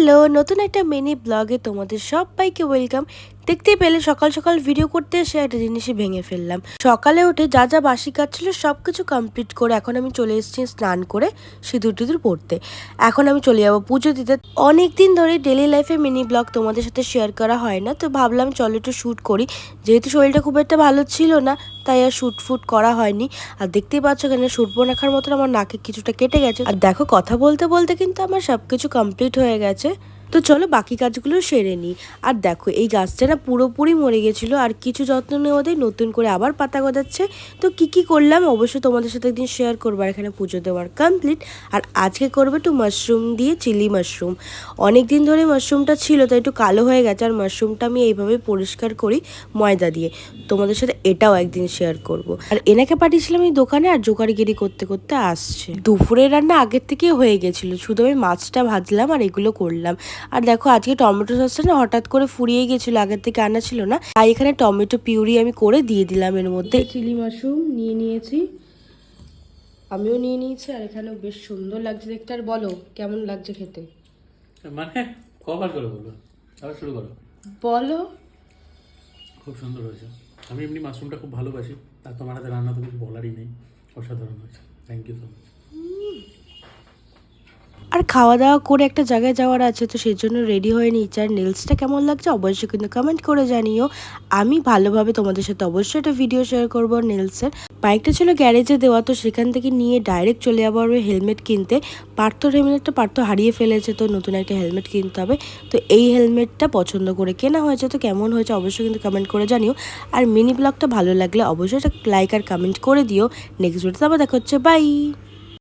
Hello, নতুন একটা mini ব্লগে তোমাদের সবাইকে ওয়েলকাম। দেখতেই পেলে সকাল সকাল ভিডিও করতে এসে একটা জিনিসই ভেঙে ফেললাম। সকালে উঠে যা যা বাসি কাজ ছিল সব কিছু কমপ্লিট করে এখন আমি চলে এসেছি স্নান করে সিঁদুর টিঁদুর পড়তে। এখন আমি চলে যাবো পুজো দিতে। অনেকদিন ধরে ডেলি লাইফে মিনি ব্লগ তোমাদের সাথে শেয়ার করা হয় না, তো ভাবলাম চলো একটু শ্যুট করি। যেহেতু শরীরটা খুব একটা ভালো ছিল না, তাই আর শ্যুট ফুট করা হয়নি। আর দেখতেই পাচ্ছ এখানে শ্যুট বোনাখার মতন আমার নাকে কিছুটা কেটে গেছে। আর দেখো কথা বলতে বলতে কিন্তু আমার সবকিছু কমপ্লিট হয়ে গেছে। তো চলো বাকি কাজগুলো সেরে নিই। আর দেখো এই গাছটা না পুরোপুরি মরে গেছিলো, আর কিছু যত্ন নেওয়াতেই নতুন করে আবার পাতা গজাচ্ছে। তো কি করলাম অবশ্যই তোমাদের সাথে একদিন শেয়ার করবো। আর এখানে পুজো দেওয়ার কমপ্লিট। আর আজকে করবে একটু মাশরুম দিয়ে চিলি মাশরুম। অনেক দিন ধরে মাশরুমটা ছিল তাই একটু কালো হয়ে গেছে, আর মাশরুমটা আমি এইভাবে পরিষ্কার করি ময়দা দিয়ে। তোমাদের সাথে এটাও একদিন শেয়ার করব। আর এনাকে পাঠিয়েছিলাম এই দোকানে, আর জোগাড়িগিরি করতে করতে আসছে। দুপুরের রান্না আগের থেকে হয়ে গেছিলো, শুধু আমি মাছটা ভাজলাম আর এগুলো করলাম। আর দেখো আজকে টমেটো সসটা না হঠাৎ করে ফুরিয়ে গেছিলো, আগের থেকে আনা ছিল না, তাই এখানে টমেটো পিউরি আমি করে দিয়ে দিলাম এর মধ্যে। চিলি মাশরুম নিয়ে নিয়েছি, আমিও নিয়ে নিয়েছি, আর এখানেও বেশ সুন্দর লাগছে দেখতে। আর বলো কেমন লাগছে খেতে? মানে কবার করে বলবো, আবার শুরু করো। বলো। খুব সুন্দর হয়েছে। আমি এমনি মাশরুমটা খুব ভালোবাসি, আর তোমার হাতে রান্না তো কিছু বলারই নেই, অসাধারণ হয়েছে। Thank you so much. আর খাওয়া দাওয়া করে একটা জায়গায় যাওয়ার আছে, তো সেই জন্য রেডি হয়ে নিচ্ছি। আর নেলসটা কেমন লাগছে অবশ্যই কিন্তু কমেন্ট করে জানিও। আমি ভালোভাবে তোমাদের সাথে অবশ্যই একটা ভিডিও শেয়ার করবো নেলসের। বাইকটা ছিল গ্যারেজে দেওয়া, তো সেখান থেকে নিয়ে ডাইরেক্ট চলে যাবো আর হেলমেট কিনতে। পার্থর হেলমেটটা পার্থ হারিয়ে ফেলেছে, তো নতুন একটা হেলমেট কিনতে হবে। তো এই হেলমেটটা পছন্দ করে কেনা হয়েছে, তো কেমন হয়েছে অবশ্যই কিন্তু কমেন্ট করে জানিও। আর মিনি ব্লগটা ভালো লাগলে অবশ্যই একটা লাইক আর কমেন্ট করে দিও। নেক্সট ভিডিওতে আবার দেখা হচ্ছে, বাই।